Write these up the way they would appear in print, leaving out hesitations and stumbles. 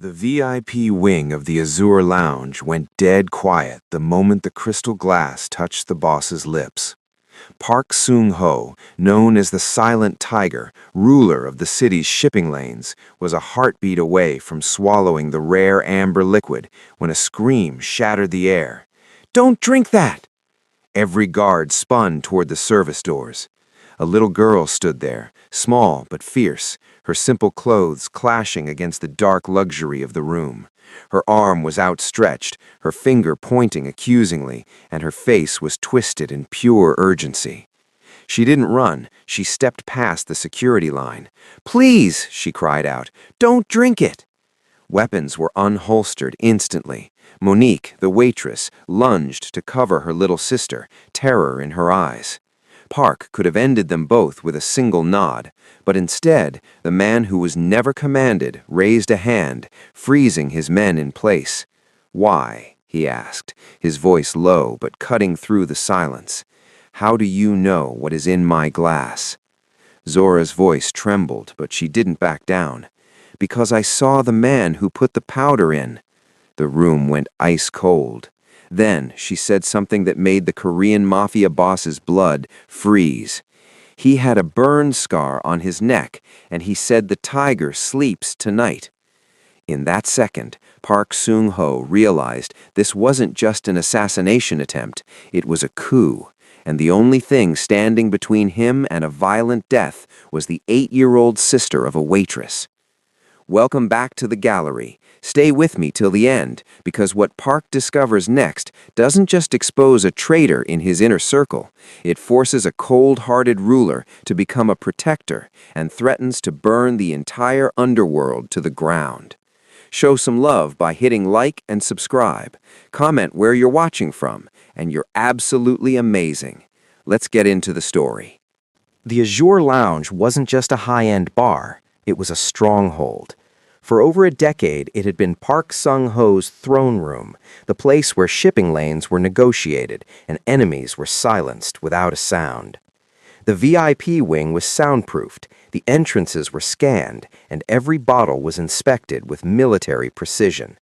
The VIP wing of the Azure Lounge went dead quiet the moment the crystal glass touched the boss's lips. Park Seung-ho, known as the Silent Tiger, ruler of the city's shipping lanes, was a heartbeat away from swallowing the rare amber liquid when a scream shattered the air. "Don't drink that!" Every guard spun toward the service doors. A little girl stood there, small but fierce, her simple clothes clashing against the dark luxury of the room. Her arm was outstretched, her finger pointing accusingly, and her face was twisted in pure urgency. She didn't run, she stepped past the security line. "Please," she cried out, "don't drink it!" Weapons were unholstered instantly. Monique, the waitress, lunged to cover her little sister, terror in her eyes. Park could have ended them both with a single nod, but instead, the man who was never commanded raised a hand, freezing his men in place. "Why?" he asked, his voice low but cutting through the silence. "How do you know what is in my glass?" Zora's voice trembled, but she didn't back down. "Because I saw the man who put the powder in." The room went ice cold. Then she said something that made the Korean Mafia boss's blood freeze. He had a burn scar on his neck, and he said the tiger sleeps tonight. In that second, Park Seung-ho realized this wasn't just an assassination attempt, it was a coup, and the only thing standing between him and a violent death was the 8-year-old sister of a waitress. Welcome back to the gallery. Stay with me till the end, because what Park discovers next doesn't just expose a traitor in his inner circle, it forces a cold-hearted ruler to become a protector and threatens to burn the entire underworld to the ground. Show some love by hitting like and subscribe. Comment where you're watching from, and you're absolutely amazing. Let's get into the story. The Azure Lounge wasn't just a high-end bar, it was a stronghold. For over a decade, it had been Park Seung-ho's throne room, the place where shipping lanes were negotiated and enemies were silenced without a sound. The VIP wing was soundproofed, the entrances were scanned, and every bottle was inspected with military precision.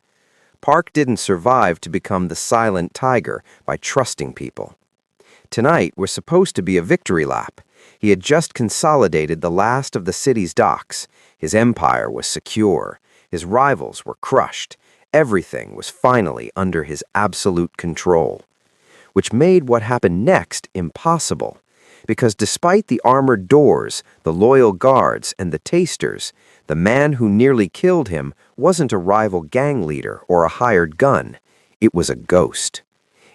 Park didn't survive to become the Silent Tiger by trusting people. Tonight was supposed to be a victory lap. He had just consolidated the last of the city's docks. His empire was secure. His rivals were crushed. Everything was finally under his absolute control. Which made what happened next impossible. Because despite the armored doors, the loyal guards, and the tasters, the man who nearly killed him wasn't a rival gang leader or a hired gun. It was a ghost.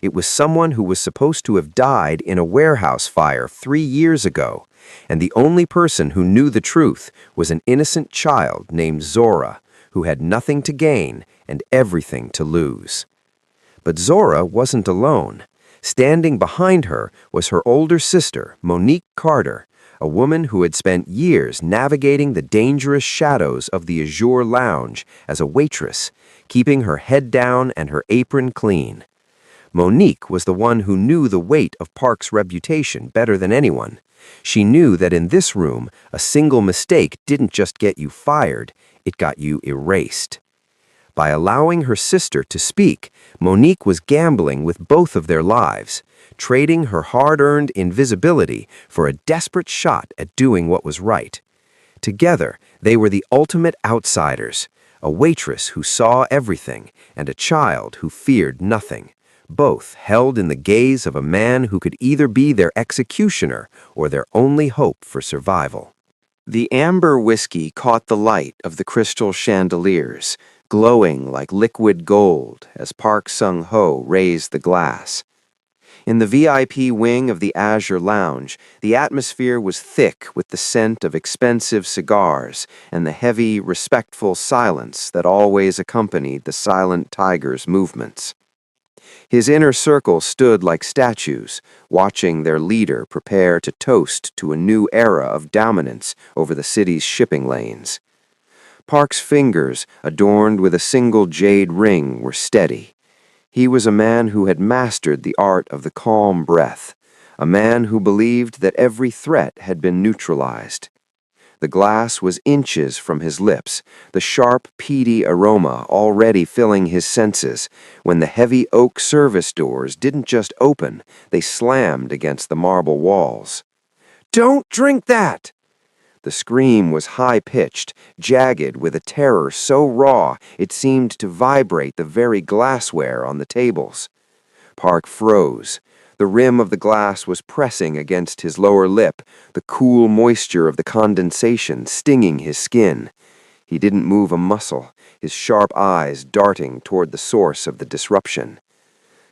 It was someone who was supposed to have died in a warehouse fire 3 years ago, and the only person who knew the truth was an innocent child named Zora, who had nothing to gain and everything to lose. But Zora wasn't alone. Standing behind her was her older sister, Monique Carter, a woman who had spent years navigating the dangerous shadows of the Azure Lounge as a waitress, keeping her head down and her apron clean. Monique was the one who knew the weight of Park's reputation better than anyone. She knew that in this room, a single mistake didn't just get you fired, it got you erased. By allowing her sister to speak, Monique was gambling with both of their lives, trading her hard-earned invisibility for a desperate shot at doing what was right. Together, they were the ultimate outsiders, a waitress who saw everything and a child who feared nothing. Both held in the gaze of a man who could either be their executioner or their only hope for survival. The amber whiskey caught the light of the crystal chandeliers, glowing like liquid gold as Park Seung-ho raised the glass. In the VIP wing of the Azure Lounge, the atmosphere was thick with the scent of expensive cigars and the heavy, respectful silence that always accompanied the Silent Tiger's movements. His inner circle stood like statues, watching their leader prepare to toast to a new era of dominance over the city's shipping lanes. Park's fingers, adorned with a single jade ring, were steady. He was a man who had mastered the art of the calm breath, a man who believed that every threat had been neutralized. The glass was inches from his lips, the sharp, peaty aroma already filling his senses, when the heavy oak service doors didn't just open, they slammed against the marble walls. "Don't drink that!" The scream was high-pitched, jagged with a terror so raw it seemed to vibrate the very glassware on the tables. Park froze. The rim of the glass was pressing against his lower lip, the cool moisture of the condensation stinging his skin. He didn't move a muscle, his sharp eyes darting toward the source of the disruption.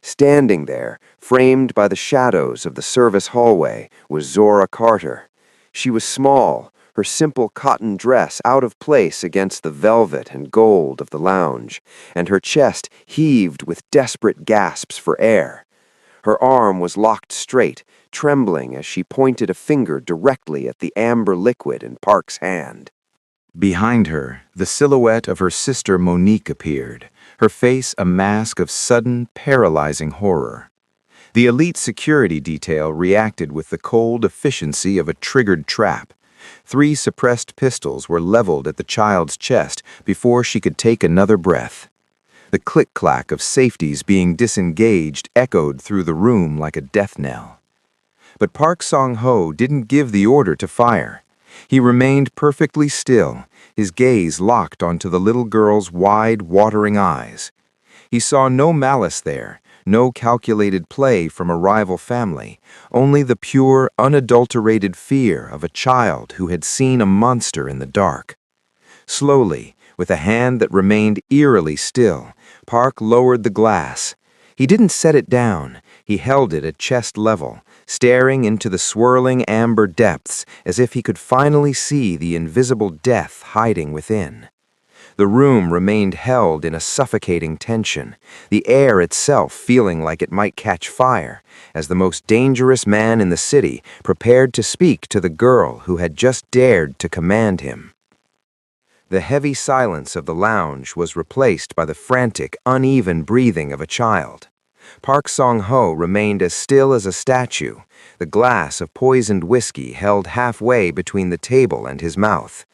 Standing there, framed by the shadows of the service hallway, was Zora Carter. She was small, her simple cotton dress out of place against the velvet and gold of the lounge, and her chest heaved with desperate gasps for air. Her arm was locked straight, trembling as she pointed a finger directly at the amber liquid in Park's hand. Behind her, the silhouette of her sister Monique appeared, her face a mask of sudden, paralyzing horror. The elite security detail reacted with the cold efficiency of a triggered trap. 3 suppressed pistols were leveled at the child's chest before she could take another breath. The click-clack of safeties being disengaged echoed through the room like a death knell. But Park Sang-ho didn't give the order to fire. He remained perfectly still, his gaze locked onto the little girl's wide, watering eyes. He saw no malice there, no calculated play from a rival family, only the pure, unadulterated fear of a child who had seen a monster in the dark. Slowly, with a hand that remained eerily still, Park lowered the glass. He didn't set it down. He held it at chest level, staring into the swirling amber depths as if he could finally see the invisible death hiding within. The room remained held in a suffocating tension, the air itself feeling like it might catch fire, as the most dangerous man in the city prepared to speak to the girl who had just dared to command him. The heavy silence of the lounge was replaced by the frantic, uneven breathing of a child. Park Sang-ho remained as still as a statue, the glass of poisoned whiskey held halfway between the table and his mouth.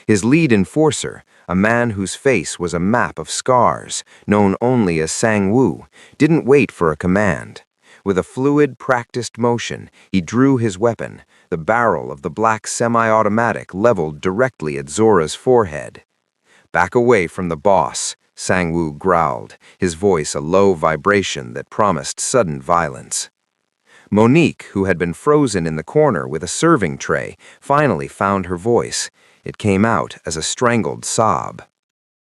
His lead enforcer, a man whose face was a map of scars, known only as Sang-woo, didn't wait for a command. With a fluid, practiced motion, he drew his weapon, the barrel of the black semi-automatic leveled directly at Zora's forehead. "Back away from the boss," Sang-woo growled, his voice a low vibration that promised sudden violence. Monique, who had been frozen in the corner with a serving tray, finally found her voice. It came out as a strangled sob.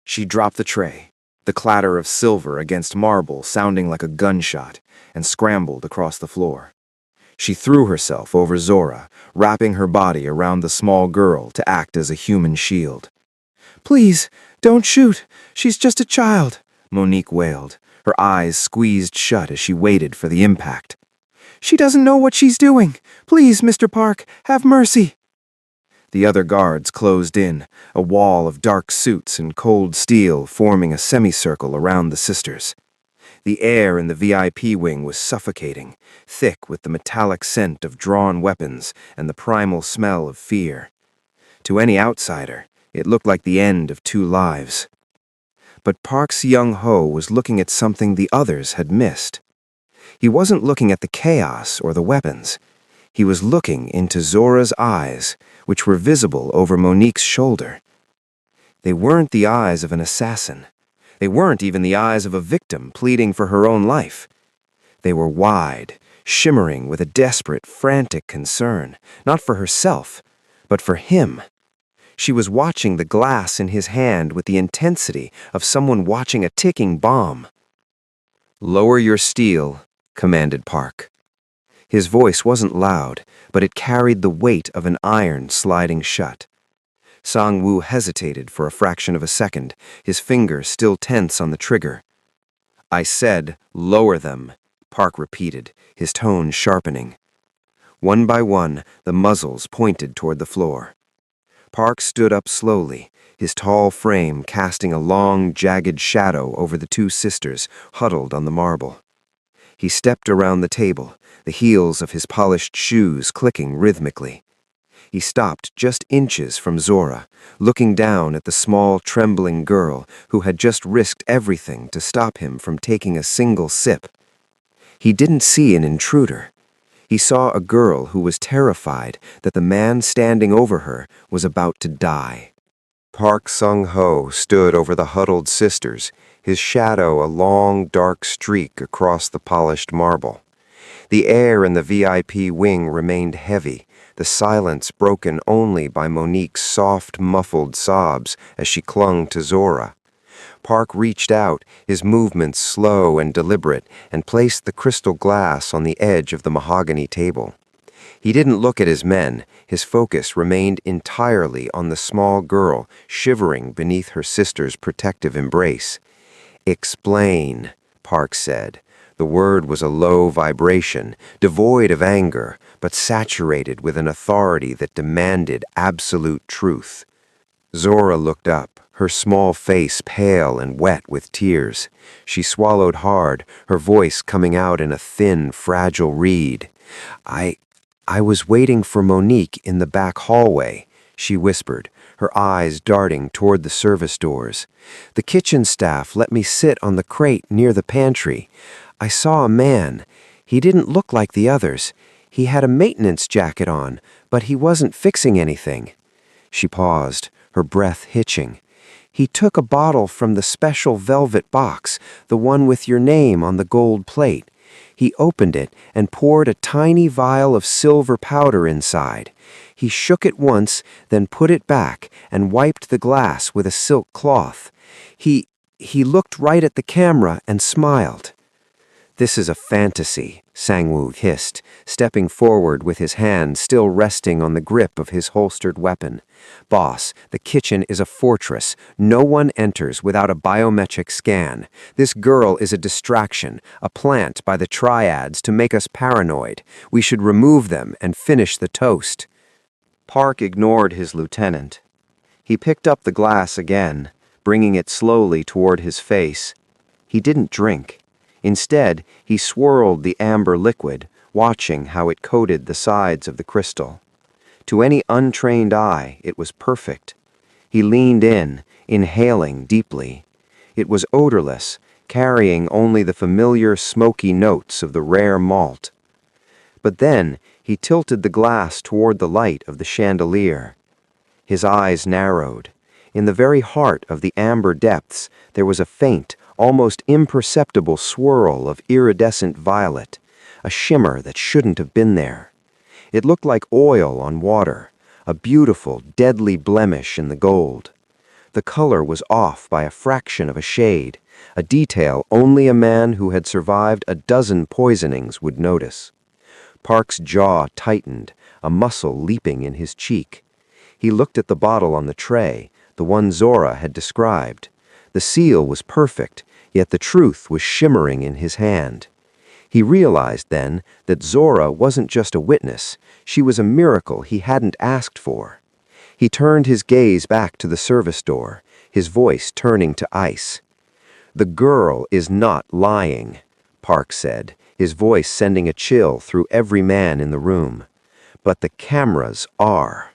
She dropped the tray, the clatter of silver against marble sounding like a gunshot, and scrambled across the floor. She threw herself over Zora, wrapping her body around the small girl to act as a human shield. "Please, don't shoot. She's just a child," Monique wailed, her eyes squeezed shut as she waited for the impact. "She doesn't know what she's doing. Please, Mr. Park, have mercy." The other guards closed in, a wall of dark suits and cold steel forming a semicircle around the sisters. The air in the VIP wing was suffocating, thick with the metallic scent of drawn weapons and the primal smell of fear. To any outsider, it looked like the end of 2 lives. But Park Sang-ho was looking at something the others had missed. He wasn't looking at the chaos or the weapons. He was looking into Zora's eyes, which were visible over Monique's shoulder. They weren't the eyes of an assassin. They weren't even the eyes of a victim pleading for her own life. They were wide, shimmering with a desperate, frantic concern, not for herself, but for him. She was watching the glass in his hand with the intensity of someone watching a ticking bomb. "Lower your steel," commanded Park. His voice wasn't loud, but it carried the weight of an iron sliding shut. Sang-woo hesitated for a fraction of a second, his fingers still tense on the trigger. "I said, lower them," Park repeated, his tone sharpening. One by one, the muzzles pointed toward the floor. Park stood up slowly, his tall frame casting a long, jagged shadow over the 2 sisters huddled on the marble. He stepped around the table, the heels of his polished shoes clicking rhythmically. He stopped just inches from Zora, looking down at the small, trembling girl who had just risked everything to stop him from taking a single sip. He didn't see an intruder. He saw a girl who was terrified that the man standing over her was about to die. Park Sung-ho stood over the huddled sisters, his shadow a long, dark streak across the polished marble. The air in the VIP wing remained heavy, the silence broken only by Monique's soft, muffled sobs as she clung to Zora. Park reached out, his movements slow and deliberate, and placed the crystal glass on the edge of the mahogany table. He didn't look at his men. His focus remained entirely on the small girl shivering beneath her sister's protective embrace. "Explain," Park said. The word was a low vibration, devoid of anger, but saturated with an authority that demanded absolute truth. Zora looked up, her small face pale and wet with tears. She swallowed hard, her voice coming out in a thin, fragile reed. I was waiting for Monique in the back hallway," she whispered, her eyes darting toward the service doors. "The kitchen staff let me sit on the crate near the pantry. I saw a man. He didn't look like the others. He had a maintenance jacket on, but he wasn't fixing anything." She paused, her breath hitching. "He took a bottle from the special velvet box, the one with your name on the gold plate. He opened it and poured a tiny vial of silver powder inside. He shook it once, then put it back and wiped the glass with a silk cloth. He looked right at the camera and smiled." "This is a fantasy," Sang-woo hissed, stepping forward with his hand still resting on the grip of his holstered weapon. "Boss, the kitchen is a fortress. No one enters without a biometric scan. This girl is a distraction, a plant by the triads to make us paranoid. We should remove them and finish the toast." Park ignored his lieutenant. He picked up the glass again, bringing it slowly toward his face. He didn't drink. Instead, he swirled the amber liquid, watching how it coated the sides of the crystal. To any untrained eye, it was perfect. He leaned in, inhaling deeply. It was odorless, carrying only the familiar smoky notes of the rare malt. But then, he tilted the glass toward the light of the chandelier. His eyes narrowed. In the very heart of the amber depths, there was a faint, almost imperceptible swirl of iridescent violet, a shimmer that shouldn't have been there. It looked like oil on water, a beautiful, deadly blemish in the gold. The color was off by a fraction of a shade, a detail only a man who had survived a dozen poisonings would notice. Park's jaw tightened, a muscle leaping in his cheek. He looked at the bottle on the tray, the one Zora had described. The seal was perfect, yet the truth was shimmering in his hand. He realized then that Zora wasn't just a witness, she was a miracle he hadn't asked for. He turned his gaze back to the service door, his voice turning to ice. "The girl is not lying," Park said, his voice sending a chill through every man in the room. "But the cameras are."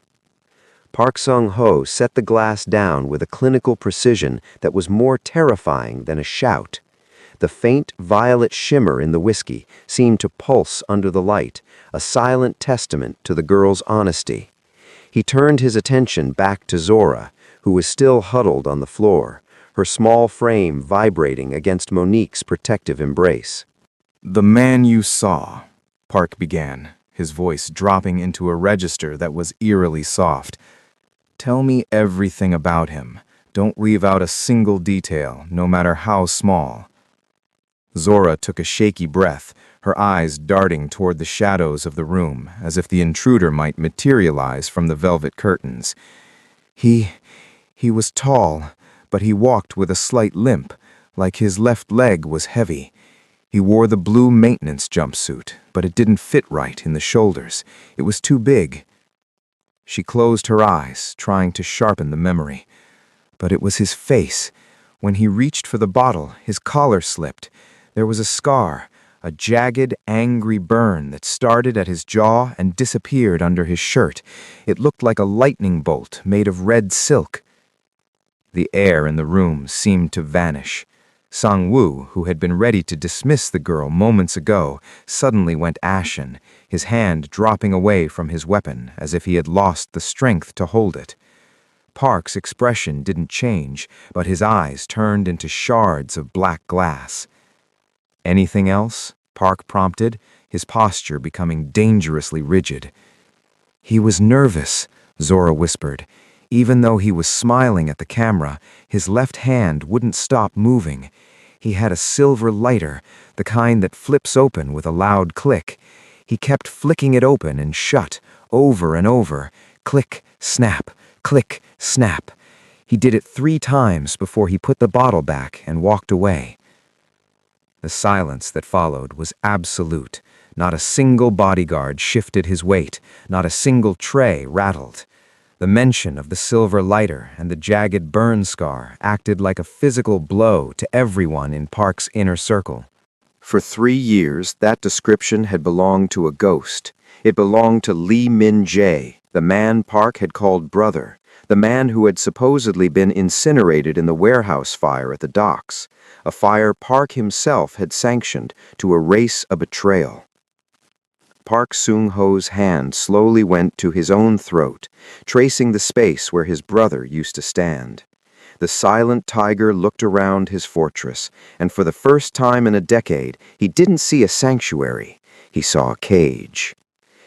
Park Sung-ho set the glass down with a clinical precision that was more terrifying than a shout. The faint violet shimmer in the whiskey seemed to pulse under the light, a silent testament to the girl's honesty. He turned his attention back to Zora, who was still huddled on the floor, her small frame vibrating against Monique's protective embrace. "The man you saw," Park began, his voice dropping into a register that was eerily soft. "Tell me everything about him. Don't leave out a single detail, no matter how small." Zora took a shaky breath, her eyes darting toward the shadows of the room, as if the intruder might materialize from the velvet curtains. He was tall, but he walked with a slight limp, like his left leg was heavy. He wore the blue maintenance jumpsuit, but it didn't fit right in the shoulders. It was too big. She closed her eyes, trying to sharpen the memory. But it was his face. When he reached for the bottle, his collar slipped. There was a scar, a jagged, angry burn that started at his jaw and disappeared under his shirt. It looked like a lightning bolt made of red silk. The air in the room seemed to vanish. Sang-woo, who had been ready to dismiss the girl moments ago, suddenly went ashen, his hand dropping away from his weapon as if he had lost the strength to hold it. Park's expression didn't change, but his eyes turned into shards of black glass. "Anything else?" Park prompted, his posture becoming dangerously rigid. "He was nervous," Zora whispered. Even though he was smiling at the camera, his left hand wouldn't stop moving. He had a silver lighter, the kind that flips open with a loud click. He kept flicking it open and shut, over and over. Click, snap, click, snap. He did it 3 times before he put the bottle back and walked away. The silence that followed was absolute. Not a single bodyguard shifted his weight, not a single tray rattled. The mention of the silver lighter and the jagged burn scar acted like a physical blow to everyone in Park's inner circle. For 3 years, that description had belonged to a ghost. It belonged to Lee Min-jae, the man Park had called brother, the man who had supposedly been incinerated in the warehouse fire at the docks, a fire Park himself had sanctioned to erase a betrayal. Park Seung-ho's hand slowly went to his own throat, tracing the space where his brother used to stand. The silent tiger looked around his fortress, and for the first time in a decade, he didn't see a sanctuary. He saw a cage.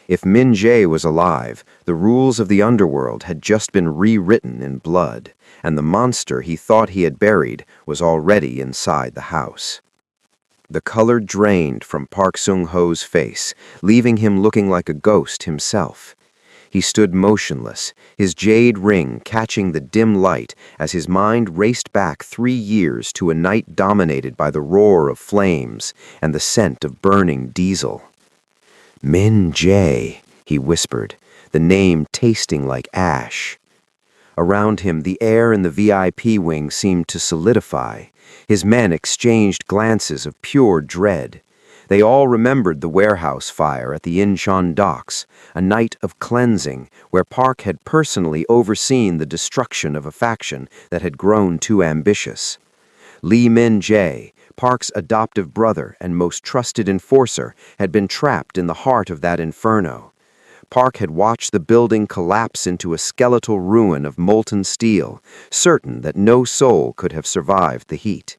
If Min-jae was alive, the rules of the underworld had just been rewritten in blood, and the monster he thought he had buried was already inside the house. The color drained from Park Seung-ho's face, leaving him looking like a ghost himself. He stood motionless, his jade ring catching the dim light as his mind raced back 3 years to a night dominated by the roar of flames and the scent of burning diesel. "Min-jae," he whispered, the name tasting like ash. Around him, the air in the VIP wing seemed to solidify. His men exchanged glances of pure dread. They all remembered the warehouse fire at the Incheon docks, a night of cleansing where Park had personally overseen the destruction of a faction that had grown too ambitious. Lee Min-jae, Park's adoptive brother and most trusted enforcer, had been trapped in the heart of that inferno. Park had watched the building collapse into a skeletal ruin of molten steel, certain that no soul could have survived the heat.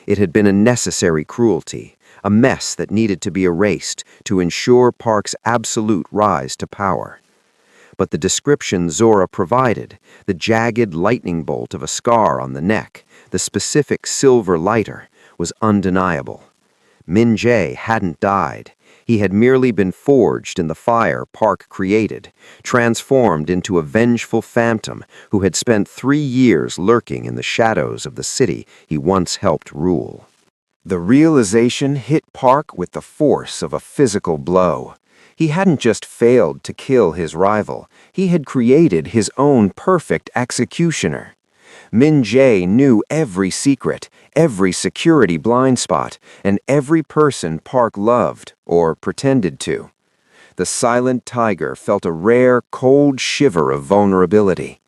It had been a necessary cruelty, a mess that needed to be erased to ensure Park's absolute rise to power. But the description Zora provided, the jagged lightning bolt of a scar on the neck, the specific silver lighter, was undeniable. Min-jae hadn't died. He had merely been forged in the fire Park created, transformed into a vengeful phantom who had spent 3 years lurking in the shadows of the city he once helped rule. The realization hit Park with the force of a physical blow. He hadn't just failed to kill his rival, he had created his own perfect executioner. Min-jae knew every secret, every security blind spot, and every person Park loved, or pretended to. The silent tiger felt a rare, cold shiver of vulnerability.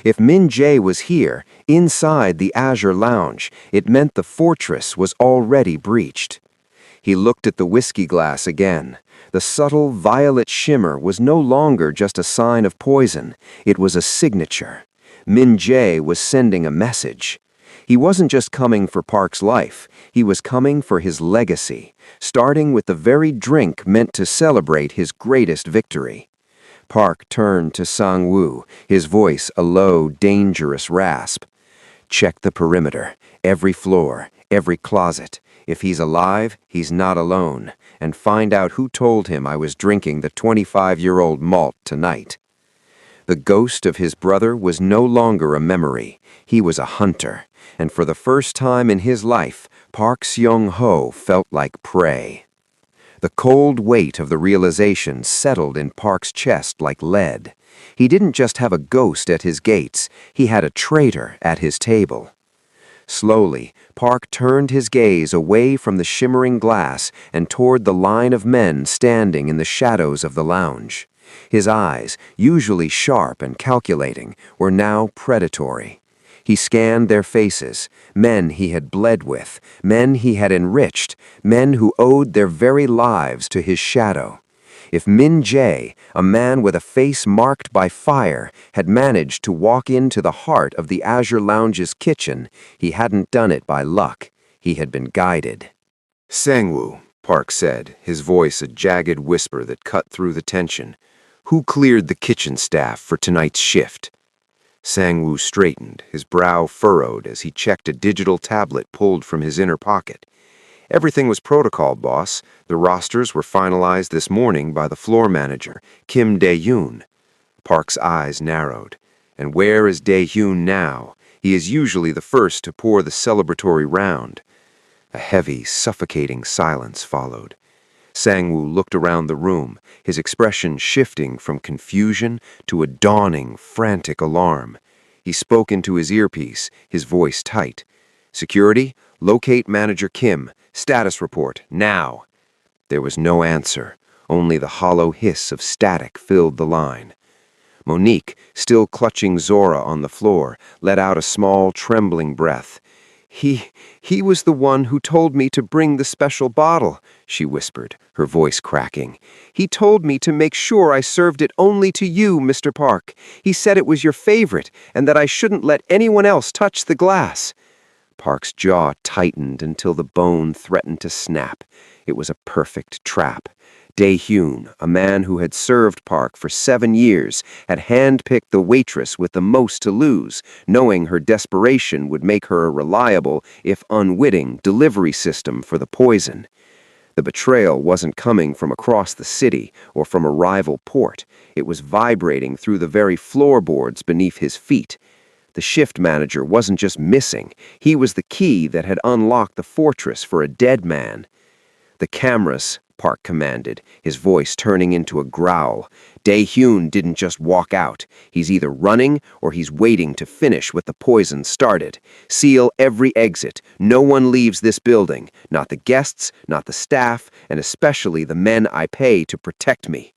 If Min-jae was here, inside the Azure Lounge, it meant the fortress was already breached. He looked at the whiskey glass again. The subtle violet shimmer was no longer just a sign of poison, it was a signature. Min-jae was sending a message. He wasn't just coming for Park's life, he was coming for his legacy, starting with the very drink meant to celebrate his greatest victory. Park turned to Sang-woo, his voice a low, dangerous rasp. "Check the perimeter, every floor, every closet. If he's alive, he's not alone. And find out who told him I was drinking the 25-year-old malt tonight." The ghost of his brother was no longer a memory. He was a hunter. And for the first time in his life, Park Seung-ho felt like prey. The cold weight of the realization settled in Park's chest like lead. He didn't just have a ghost at his gates, he had a traitor at his table. Slowly, Park turned his gaze away from the shimmering glass and toward the line of men standing in the shadows of the lounge. His eyes, usually sharp and calculating, were now predatory. He scanned their faces, men he had bled with, men he had enriched, men who owed their very lives to his shadow. If Min Jae, a man with a face marked by fire, had managed to walk into the heart of the Azure Lounge's kitchen, he hadn't done it by luck. He had been guided. "Sangwoo," Park said, his voice a jagged whisper that cut through the tension. "Who cleared the kitchen staff for tonight's shift?" Sangwoo straightened, his brow furrowed as he checked a digital tablet pulled from his inner pocket. "Everything was protocol, boss. The rosters were finalized this morning by the floor manager, Kim Dae-yoon." Park's eyes narrowed. "And where is Dae-yoon now? He is usually the first to pour the celebratory round." A heavy, suffocating silence followed. Sangwoo looked around the room, his expression shifting from confusion to a dawning, frantic alarm. He spoke into his earpiece, his voice tight. "Security, locate Manager Kim. Status report, now." There was no answer. Only the hollow hiss of static filled the line. Monique, still clutching Zora on the floor, let out a small, trembling breath. He was the one who told me to bring the special bottle," she whispered, her voice cracking. "He told me to make sure I served it only to you, Mr. Park. He said it was your favorite, and that I shouldn't let anyone else touch the glass." Park's jaw tightened until the bone threatened to snap. It was a perfect trap. Dae-hyun, a man who had served Park for 7 years, had handpicked the waitress with the most to lose, knowing her desperation would make her a reliable, if unwitting, delivery system for the poison. The betrayal wasn't coming from across the city or from a rival port. It was vibrating through the very floorboards beneath his feet. The shift manager wasn't just missing. He was the key that had unlocked the fortress for a dead man. "The cameras," Park commanded, his voice turning into a growl. "Dae-hyun didn't just walk out. He's either running or he's waiting to finish what the poison started. Seal every exit. No one leaves this building. Not the guests, not the staff, and especially the men I pay to protect me."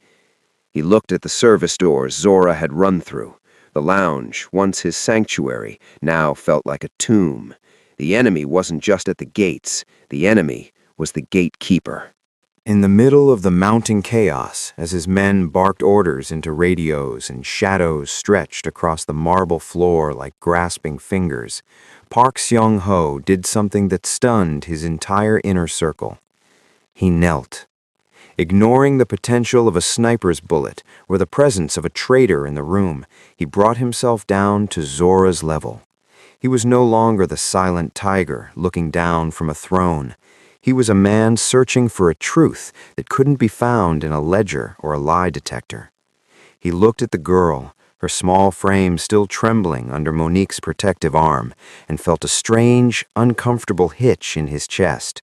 He looked at the service doors Zora had run through. The lounge, once his sanctuary, now felt like a tomb. The enemy wasn't just at the gates. The enemy was the gatekeeper. In the middle of the mounting chaos, as his men barked orders into radios and shadows stretched across the marble floor like grasping fingers, Park Seong-ho did something that stunned his entire inner circle. He knelt. Ignoring the potential of a sniper's bullet or the presence of a traitor in the room, he brought himself down to Zora's level. He was no longer the silent tiger looking down from a throne. He was a man searching for a truth that couldn't be found in a ledger or a lie detector. He looked at the girl, her small frame still trembling under Monique's protective arm, and felt a strange, uncomfortable hitch in his chest.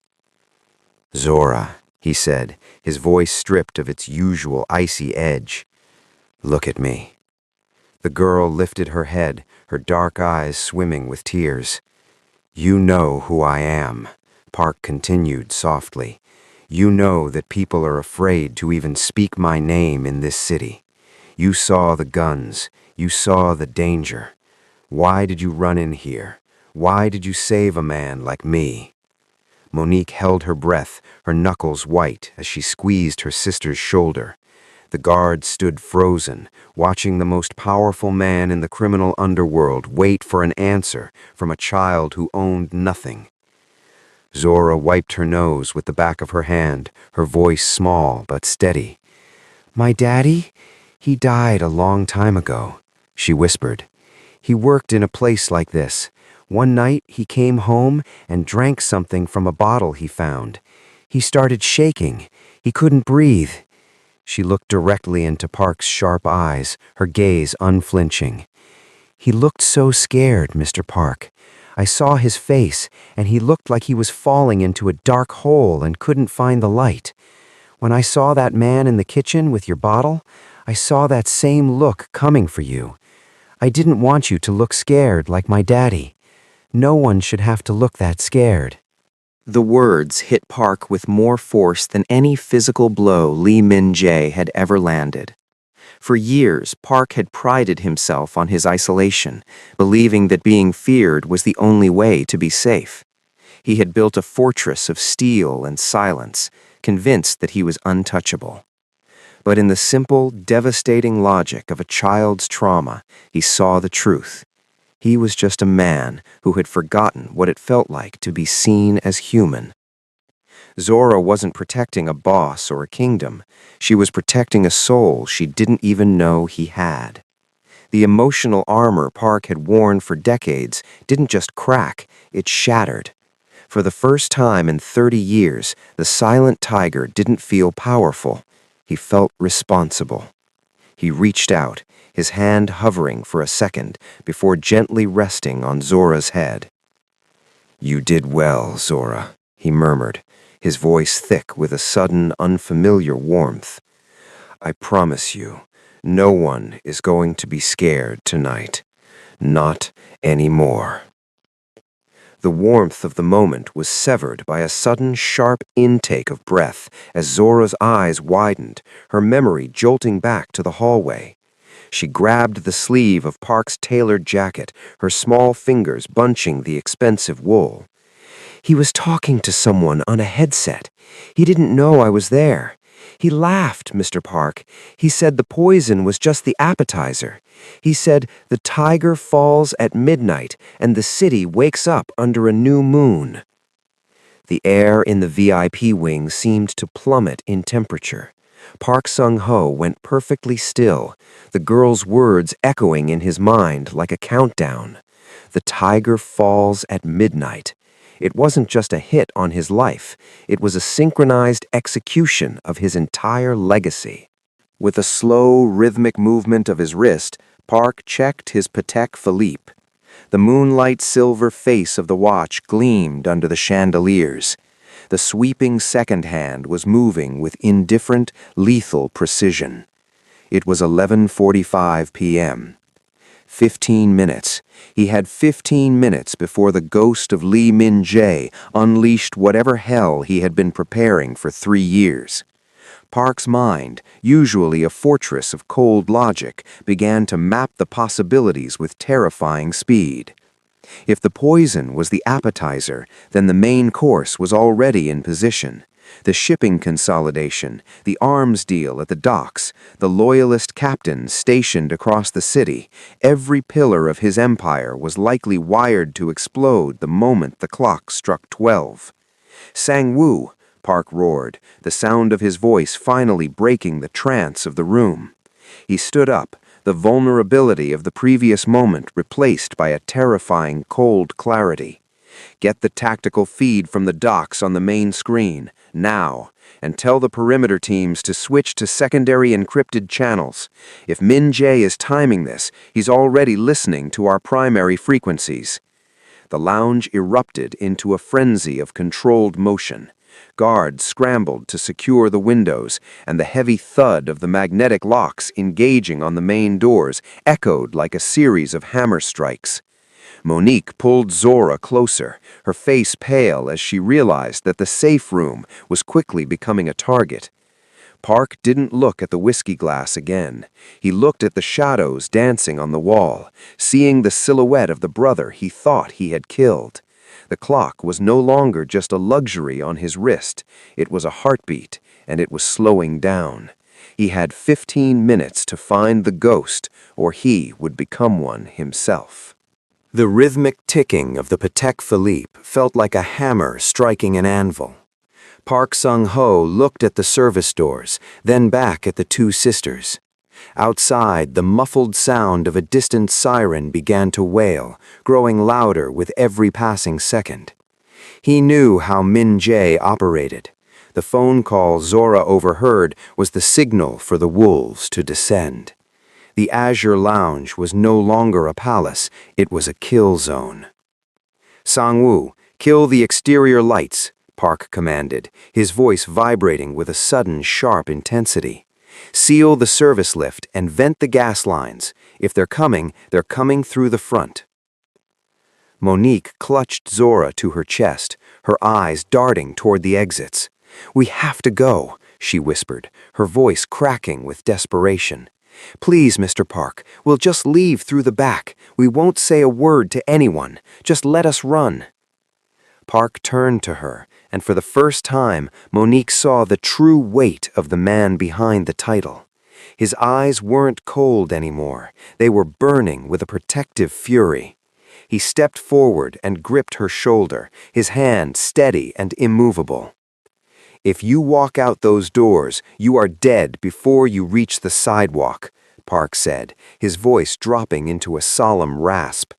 "Zora," he said, his voice stripped of its usual icy edge. "Look at me." The girl lifted her head, her dark eyes swimming with tears. "You know who I am," Park continued softly. "You know that people are afraid to even speak my name in this city. You saw the guns. You saw the danger. Why did you run in here? Why did you save a man like me?" Monique held her breath, her knuckles white as she squeezed her sister's shoulder. The guard stood frozen, watching the most powerful man in the criminal underworld wait for an answer from a child who owned nothing. Zora wiped her nose with the back of her hand, her voice small but steady. "My daddy? He died a long time ago," she whispered. "He worked in a place like this. One night he came home and drank something from a bottle he found. He started shaking. He couldn't breathe." She looked directly into Park's sharp eyes, her gaze unflinching. "He looked so scared, Mr. Park. I saw his face, and he looked like he was falling into a dark hole and couldn't find the light. When I saw that man in the kitchen with your bottle, I saw that same look coming for you. I didn't want you to look scared like my daddy. No one should have to look that scared." The words hit Park with more force than any physical blow Lee Min-jae had ever landed. For years, Park had prided himself on his isolation, believing that being feared was the only way to be safe. He had built a fortress of steel and silence, convinced that he was untouchable. But in the simple, devastating logic of a child's trauma, he saw the truth. He was just a man who had forgotten what it felt like to be seen as human. Zora wasn't protecting a boss or a kingdom. She was protecting a soul she didn't even know he had. The emotional armor Park had worn for decades didn't just crack, it shattered. For the first time in 30 years, the silent tiger didn't feel powerful. He felt responsible. He reached out, his hand hovering for a second before gently resting on Zora's head. "You did well, Zora," he murmured, his voice thick with a sudden, unfamiliar warmth. "I promise you, no one is going to be scared tonight. Not anymore." The warmth of the moment was severed by a sudden, sharp intake of breath as Zora's eyes widened, her memory jolting back to the hallway. She grabbed the sleeve of Park's tailored jacket, her small fingers bunching the expensive wool. "He was talking to someone on a headset. He didn't know I was there. He laughed, Mr. Park. He said the poison was just the appetizer. He said the tiger falls at midnight and the city wakes up under a new moon." The air in the VIP wing seemed to plummet in temperature. Park Sung-ho went perfectly still, the girl's words echoing in his mind like a countdown. The tiger falls at midnight. It wasn't just a hit on his life, it was a synchronized execution of his entire legacy. With a slow, rhythmic movement of his wrist, Park checked his Patek Philippe. The moonlight silver face of the watch gleamed under the chandeliers. The sweeping second hand was moving with indifferent, lethal precision. It was 11:45 p.m. 15 minutes. He had 15 minutes before the ghost of Lee Min-jae unleashed whatever hell he had been preparing for 3 years. Park's mind, usually a fortress of cold logic, began to map the possibilities with terrifying speed. If the poison was the appetizer, then the main course was already in position. The shipping consolidation, the arms deal at the docks, the loyalist captains stationed across the city, every pillar of his empire was likely wired to explode the moment the clock struck 12. "Sang-woo!" Park roared, the sound of his voice finally breaking the trance of the room. He stood up, the vulnerability of the previous moment replaced by a terrifying, cold clarity. "Get the tactical feed from the docks on the main screen, now, and tell the perimeter teams to switch to secondary encrypted channels. If Min-jae is timing this, he's already listening to our primary frequencies." The lounge erupted into a frenzy of controlled motion. Guards scrambled to secure the windows, and the heavy thud of the magnetic locks engaging on the main doors echoed like a series of hammer strikes. Monique pulled Zora closer, her face pale as she realized that the safe room was quickly becoming a target. Park didn't look at the whiskey glass again. He looked at the shadows dancing on the wall, seeing the silhouette of the brother he thought he had killed. The clock was no longer just a luxury on his wrist. It was a heartbeat, and it was slowing down. He had 15 minutes to find the ghost, or he would become one himself. The rhythmic ticking of the Patek Philippe felt like a hammer striking an anvil. Park Sung-ho looked at the service doors, then back at the two sisters. Outside, the muffled sound of a distant siren began to wail, growing louder with every passing second. He knew how Min-jae operated. The phone call Zora overheard was the signal for the wolves to descend. The Azure Lounge was no longer a palace, it was a kill zone. "Sang-woo, kill the exterior lights," Park commanded, his voice vibrating with a sudden sharp intensity. "Seal the service lift and vent the gas lines. If they're coming through the front." Monique clutched Zora to her chest, her eyes darting toward the exits. "We have to go," she whispered, her voice cracking with desperation. "Please, Mr. Park, we'll just leave through the back. We won't say a word to anyone. Just let us run." Park turned to her, and for the first time, Monique saw the true weight of the man behind the title. His eyes weren't cold anymore. They were burning with a protective fury. He stepped forward and gripped her shoulder, his hand steady and immovable. "If you walk out those doors, you are dead before you reach the sidewalk," Park said, his voice dropping into a solemn rasp.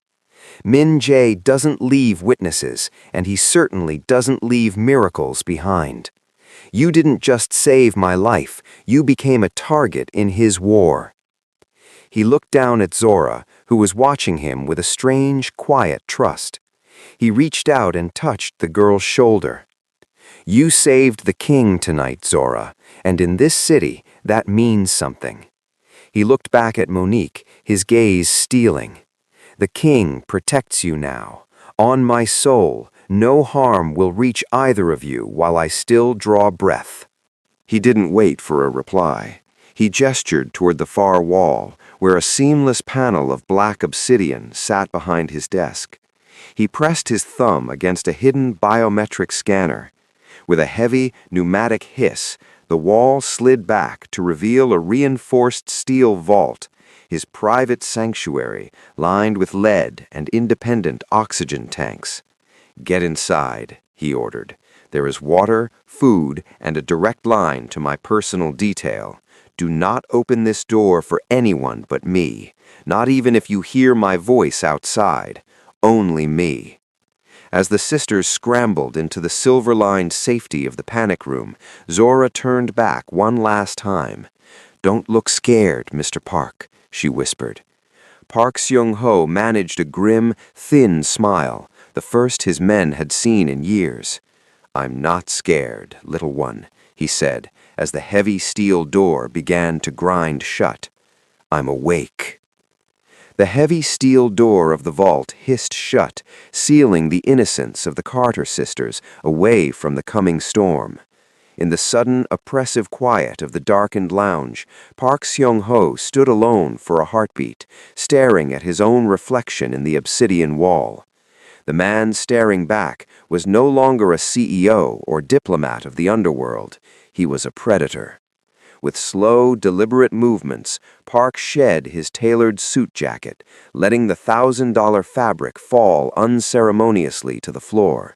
"Min Jae doesn't leave witnesses, and he certainly doesn't leave miracles behind. You didn't just save my life, you became a target in his war." He looked down at Zora, who was watching him with a strange, quiet trust. He reached out and touched the girl's shoulder. "You saved the king tonight, Zora, and in this city, that means something." He looked back at Monique, his gaze steeling. "The king protects you now. On my soul, no harm will reach either of you while I still draw breath." He didn't wait for a reply. He gestured toward the far wall, where a seamless panel of black obsidian sat behind his desk. He pressed his thumb against a hidden biometric scanner. With a heavy, pneumatic hiss, the wall slid back to reveal a reinforced steel vault, his private sanctuary lined with lead and independent oxygen tanks. "Get inside," he ordered. "There is water, food, and a direct line to my personal detail. Do not open this door for anyone but me, not even if you hear my voice outside. Only me." As the sisters scrambled into the silver-lined safety of the panic room, Zora turned back one last time. "Don't look scared, Mr. Park," she whispered. Park Seung-ho managed a grim, thin smile, the first his men had seen in years. "I'm not scared, little one," he said, as the heavy steel door began to grind shut. "I'm awake." The heavy steel door of the vault hissed shut, sealing the innocence of the Carter sisters away from the coming storm. In the sudden, oppressive quiet of the darkened lounge, Park Seung-ho stood alone for a heartbeat, staring at his own reflection in the obsidian wall. The man staring back was no longer a CEO or diplomat of the underworld. He was a predator. With slow, deliberate movements, Park shed his tailored suit jacket, letting the $1,000 fabric fall unceremoniously to the floor.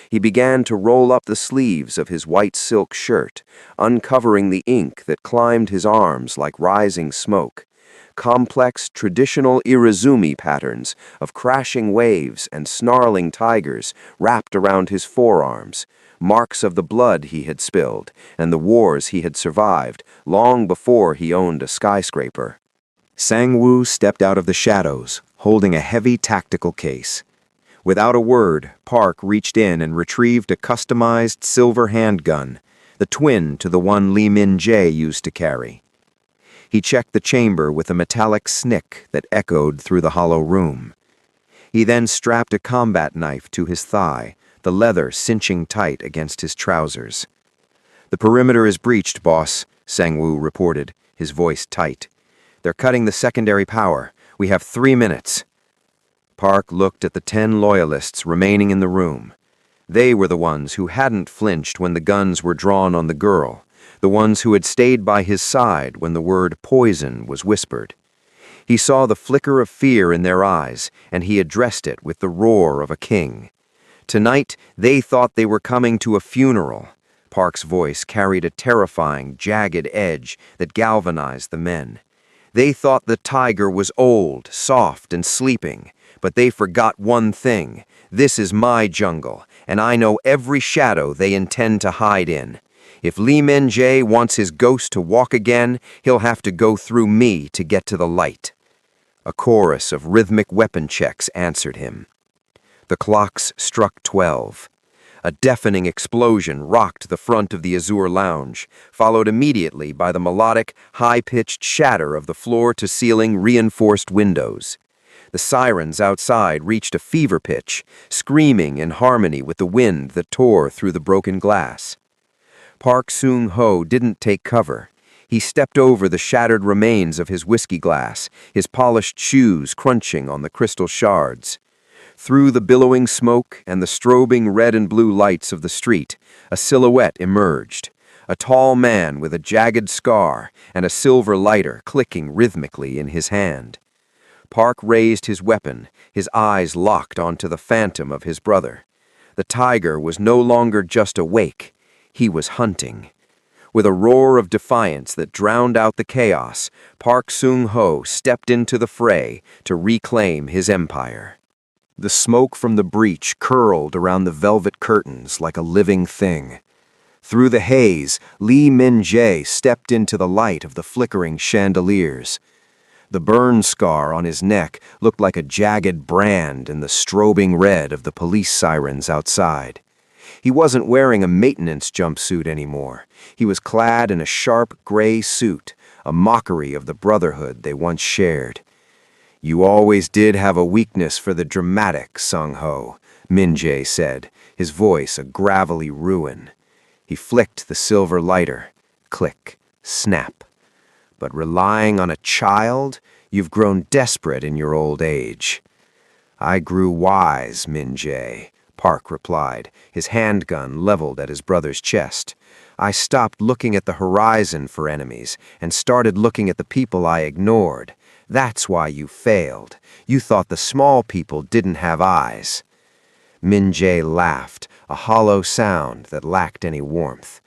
He began to roll up the sleeves of his white silk shirt, uncovering the ink that climbed his arms like rising smoke. Complex, traditional Irizumi patterns of crashing waves and snarling tigers wrapped around his forearms, marks of the blood he had spilled and the wars he had survived long before he owned a skyscraper. Sang-woo stepped out of the shadows, holding a heavy tactical case. Without a word, Park reached in and retrieved a customized silver handgun, the twin to the one Lee Min-jae used to carry. He checked the chamber with a metallic snick that echoed through the hollow room. He then strapped a combat knife to his thigh, the leather cinching tight against his trousers. "The perimeter is breached, boss," Sang-woo reported, his voice tight. "They're cutting the secondary power. We have 3 minutes." Park looked at the 10 loyalists remaining in the room. They were the ones who hadn't flinched when the guns were drawn on the girl, the ones who had stayed by his side when the word poison was whispered. He saw the flicker of fear in their eyes, and he addressed it with the roar of a king. Tonight, they thought they were coming to a funeral. Park's voice carried a terrifying, jagged edge that galvanized the men. They thought the tiger was old, soft, and sleeping, but they forgot one thing. This is my jungle, and I know every shadow they intend to hide in. If Lee Min-jae wants his ghost to walk again, he'll have to go through me to get to the light. A chorus of rhythmic weapon checks answered him. The clocks struck 12. A deafening explosion rocked the front of the Azure Lounge, followed immediately by the melodic, high-pitched shatter of the floor-to-ceiling reinforced windows. The sirens outside reached a fever pitch, screaming in harmony with the wind that tore through the broken glass. Park Seung-ho didn't take cover. He stepped over the shattered remains of his whiskey glass, his polished shoes crunching on the crystal shards. Through the billowing smoke and the strobing red and blue lights of the street, a silhouette emerged. A tall man with a jagged scar and a silver lighter clicking rhythmically in his hand. Park raised his weapon, his eyes locked onto the phantom of his brother. The tiger was no longer just awake, he was hunting. With a roar of defiance that drowned out the chaos, Park Seung-ho stepped into the fray to reclaim his empire. The smoke from the breach curled around the velvet curtains like a living thing. Through the haze, Lee Min-jae stepped into the light of the flickering chandeliers. The burn scar on his neck looked like a jagged brand in the strobing red of the police sirens outside. He wasn't wearing a maintenance jumpsuit anymore. He was clad in a sharp gray suit, a mockery of the brotherhood they once shared. "You always did have a weakness for the dramatic, Seung-ho," Min-jae said, his voice a gravelly ruin. He flicked the silver lighter. Click, snap. "But relying on a child? You've grown desperate in your old age." "I grew wise, Min-jae," Park replied, his handgun leveled at his brother's chest. "I stopped looking at the horizon for enemies and started looking at the people I ignored. That's why you failed. You thought the small people didn't have eyes." Min-jae laughed, a hollow sound that lacked any warmth.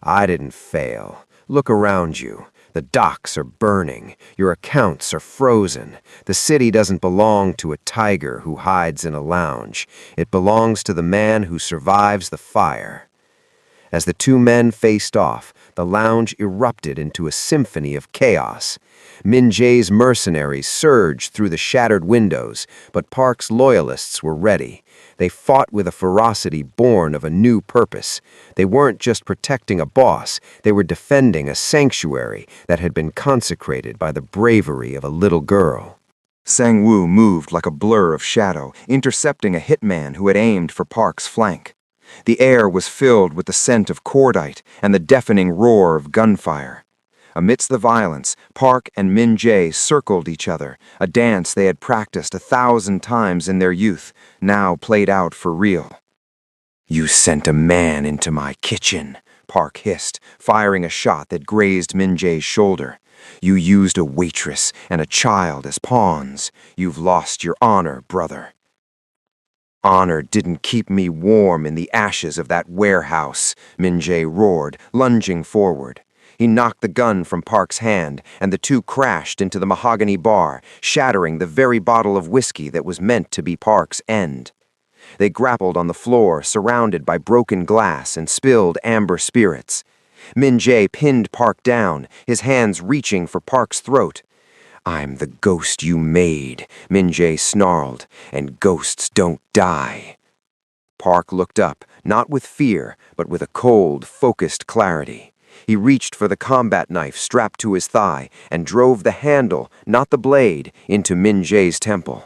"I didn't fail. Look around you. The docks are burning. Your accounts are frozen. The city doesn't belong to a tiger who hides in a lounge. It belongs to the man who survives the fire." As the two men faced off, the lounge erupted into a symphony of chaos. Min-jae's mercenaries surged through the shattered windows, but Park's loyalists were ready. They fought with a ferocity born of a new purpose. They weren't just protecting a boss, they were defending a sanctuary that had been consecrated by the bravery of a little girl. Sang-woo moved like a blur of shadow, intercepting a hitman who had aimed for Park's flank. The air was filled with the scent of cordite and the deafening roar of gunfire. Amidst the violence, Park and Min-jae circled each other, a dance they had practiced 1,000 times in their youth, now played out for real. "You sent a man into my kitchen," Park hissed, firing a shot that grazed Min-jae's shoulder. "You used a waitress and a child as pawns. You've lost your honor, brother." "Honor didn't keep me warm in the ashes of that warehouse," Min-jae roared, lunging forward. He knocked the gun from Park's hand, and the two crashed into the mahogany bar, shattering the very bottle of whiskey that was meant to be Park's end. They grappled on the floor, surrounded by broken glass and spilled amber spirits. Min-jae pinned Park down, his hands reaching for Park's throat. "I'm the ghost you made," Min-jae snarled, "and ghosts don't die." Park looked up, not with fear, but with a cold, focused clarity. He reached for the combat knife strapped to his thigh and drove the handle, not the blade, into Min-jae's temple.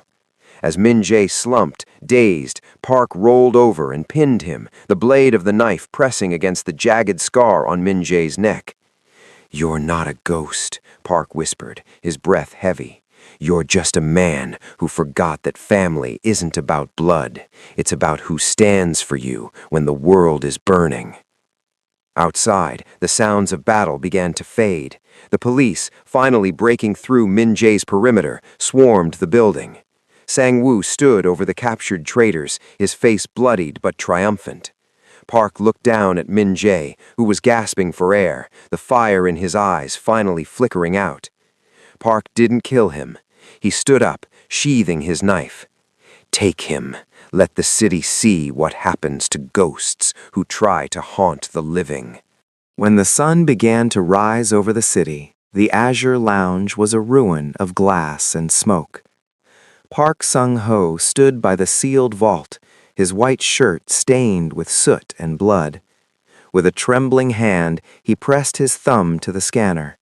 As Min-jae slumped, dazed, Park rolled over and pinned him, the blade of the knife pressing against the jagged scar on Min-jae's neck. "You're not a ghost," Park whispered, his breath heavy. "You're just a man who forgot that family isn't about blood. It's about who stands for you when the world is burning." Outside, the sounds of battle began to fade. The police, finally breaking through Min-jae's perimeter, swarmed the building. Sang-woo stood over the captured traitors, his face bloodied but triumphant. Park looked down at Min-jae, who was gasping for air, the fire in his eyes finally flickering out. Park didn't kill him. He stood up, sheathing his knife. "Take him. Let the city see what happens to ghosts who try to haunt the living." When the sun began to rise over the city, the Azure Lounge was a ruin of glass and smoke. Park Seung-ho stood by the sealed vault, his white shirt stained with soot and blood. With a trembling hand, he pressed his thumb to the scanner.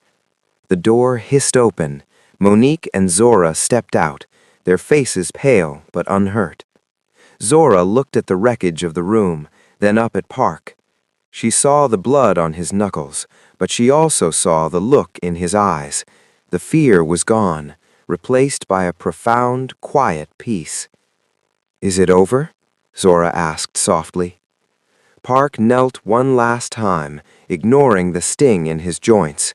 The door hissed open. Monique and Zora stepped out, their faces pale but unhurt. Zora looked at the wreckage of the room, then up at Park. She saw the blood on his knuckles, but she also saw the look in his eyes. The fear was gone, replaced by a profound, quiet peace. "Is it over?" Zora asked softly. Park knelt one last time, ignoring the sting in his joints.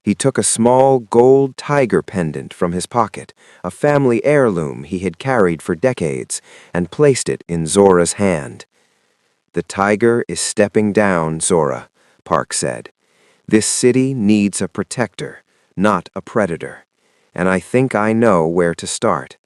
He took a small gold tiger pendant from his pocket, a family heirloom he had carried for decades, and placed it in Zora's hand. "The tiger is stepping down, Zora," Park said. "This city needs a protector, not a predator, and I think I know where to start."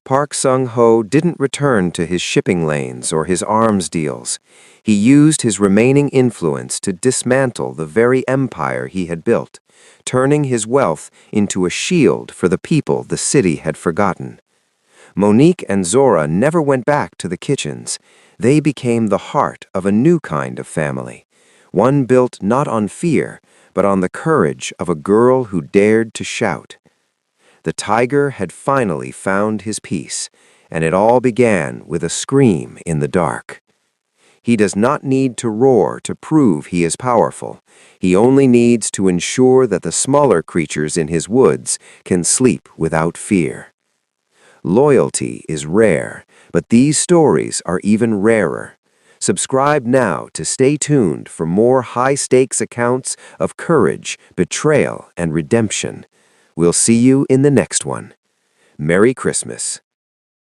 Park Sung-ho didn't return to his shipping lanes or his arms deals. He used his remaining influence to dismantle the very empire he had built, turning his wealth into a shield for the people the city had forgotten. Monique and Zora never went back to the kitchens. They became the heart of a new kind of family, one built not on fear, but on the courage of a girl who dared to shout. The tiger had finally found his peace, and it all began with a scream in the dark. He does not need to roar to prove he is powerful. He only needs to ensure that the smaller creatures in his woods can sleep without fear. Loyalty is rare, but these stories are even rarer. Subscribe now to stay tuned for more high-stakes accounts of courage, betrayal, and redemption. We'll see you in the next one. Merry Christmas.